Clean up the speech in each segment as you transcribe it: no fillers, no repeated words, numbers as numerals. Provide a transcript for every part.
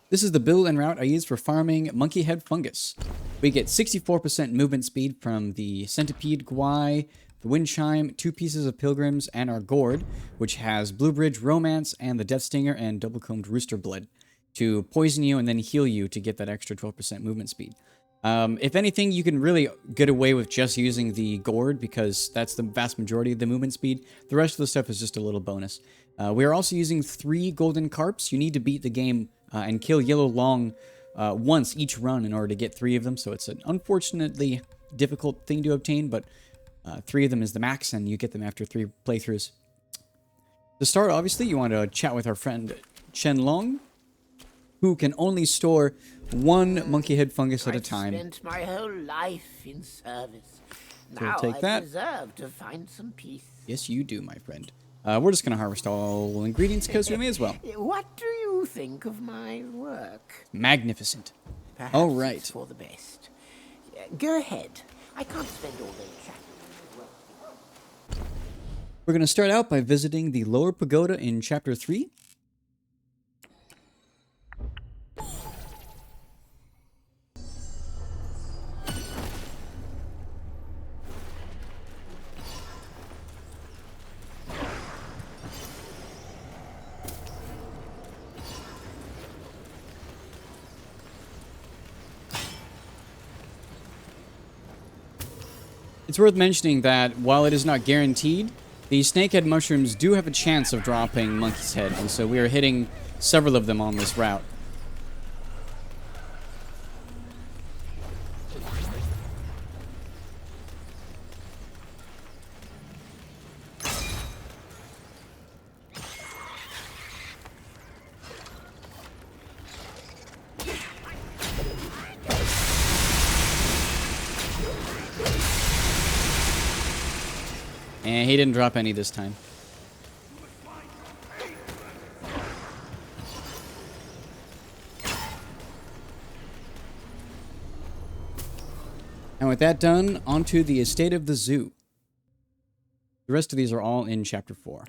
This is the build and route I use for farming monkey head fungus. We get 64% movement speed from the centipede, guai, the wind chime, 2 pieces of pilgrims, and our gourd, which has blue bridge romance and the death stinger and double combed rooster blood to poison you and then heal you to get that extra 12% movement speed. If anything, you can really get away with just using the gourd because that's the vast majority of the movement speed. The rest of the stuff is just a little bonus. We are also using 3 golden carps. You need to beat the game and kill yellow loong once each run in order to get 3 of them. So it's an unfortunately difficult thing to obtain, but 3 of them is the max, and you get them after 3 playthroughs. To start, obviously, you want to chat with our friend Chen Long, who can only store 1 monkey head fungus at a time. I've spent my whole life in service. So Now take that. I deserve to find some peace. Yes, you do, my friend. We're just going to harvest all ingredients because we may as well. What do you think of my work? Magnificent. Perhaps All right. it's for the best. Go ahead. I can't spend all day chatting. We're going to start out by visiting the lower pagoda in Chapter 3. It's worth mentioning that while it is not guaranteed, the snakehead mushrooms do have a chance of dropping monkey's head, and so we are hitting several of them on this route. And he didn't drop any this time. And with that done, onto the estate of the zoo. The rest of these are all in Chapter 4.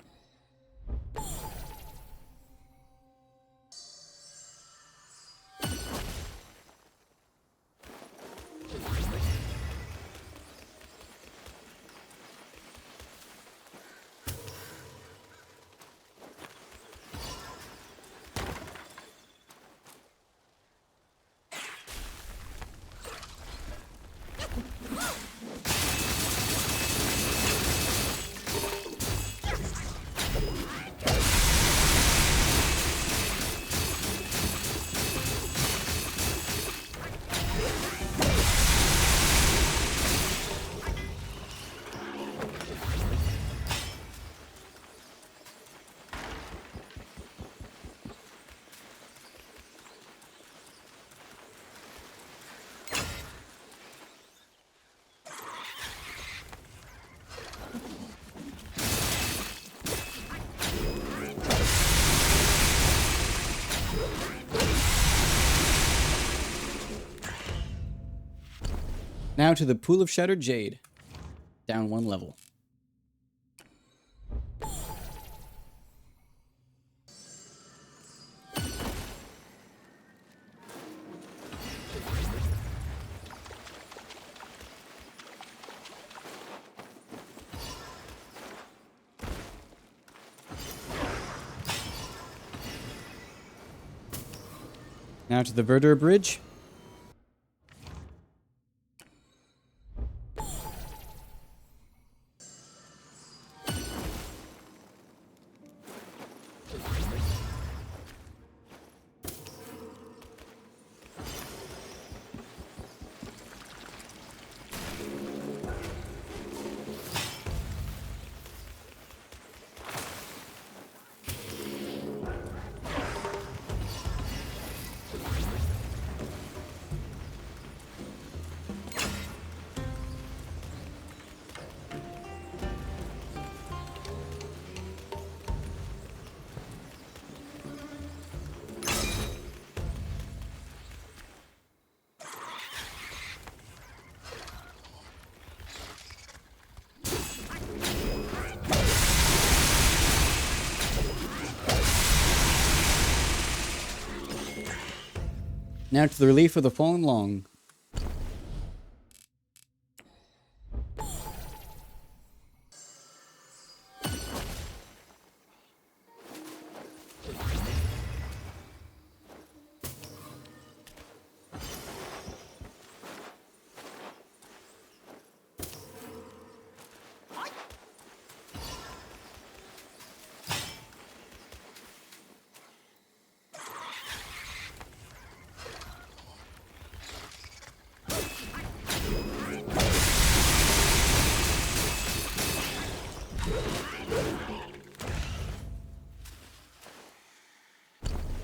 Now to the Pool of Shattered Jade. Down 1 level. Now to the Verdure Bridge. Now to the relief of the fallen loong.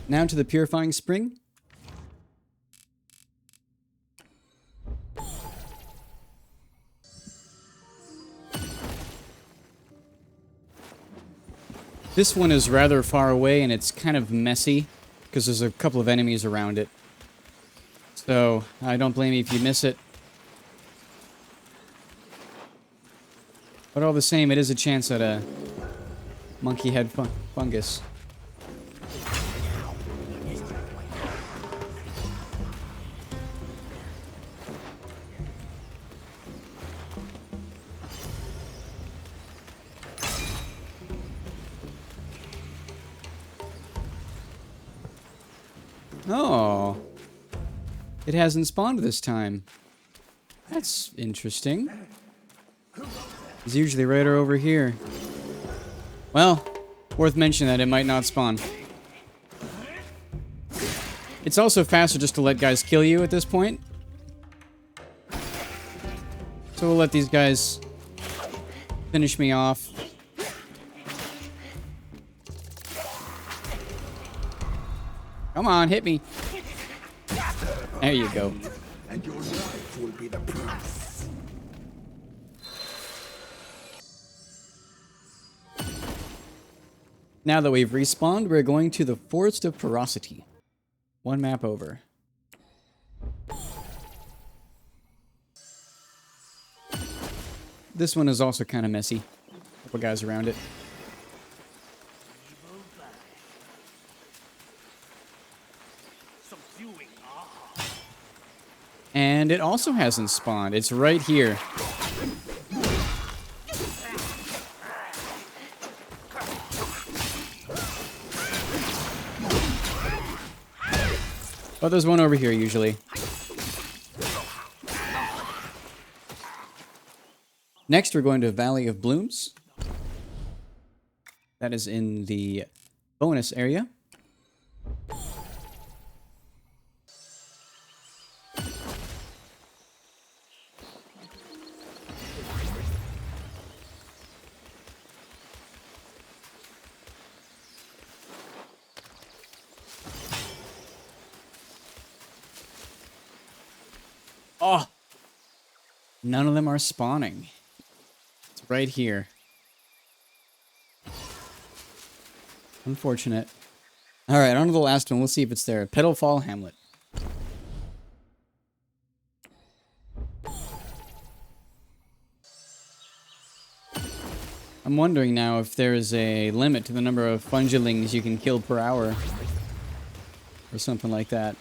Now to the Purifying Spring. This one is rather far away and it's kind of messy because there's a couple of enemies around it. So I don't blame you if you miss it. But all the same, it is a chance at a monkey head fungus. Oh, it hasn't spawned this time. That's interesting. It's usually right over here. Well, worth mentioning that it might not spawn. It's also faster just to let guys kill you at this point. So we'll let these guys finish me off. Come on, hit me. There you go. And your life will be the price. Now that we've respawned, we're going to the Forest of Ferocity. One map over. This one is also kind of messy. Couple guys around it. And it also hasn't spawned. It's right here. Oh, there's one over here usually. Next, we're going to Valley of Blooms. That is in the bonus area. Oh! None of them are spawning. It's right here. Unfortunate. Alright, on to the last one. We'll see if it's there. Petalfall Hamlet. I'm wondering now if there is a limit to the number of fungilings you can kill per hour. Or something like that.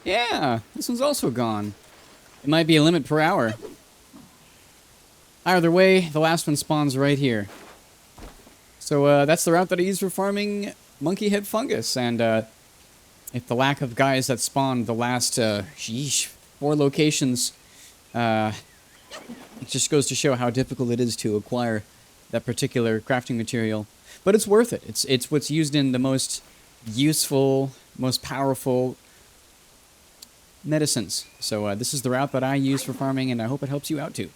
Yeah, this one's also gone. It might be a limit per hour. Either way, the last one spawns right here. So that's the route that I use for farming monkey head fungus. And if the lack of guys that spawned the last, 4 locations, it just goes to show how difficult it is to acquire that particular crafting material. But it's worth it. It's what's used in the most useful, most powerful medicines. So this is the route that I use for farming, and I hope it helps you out too.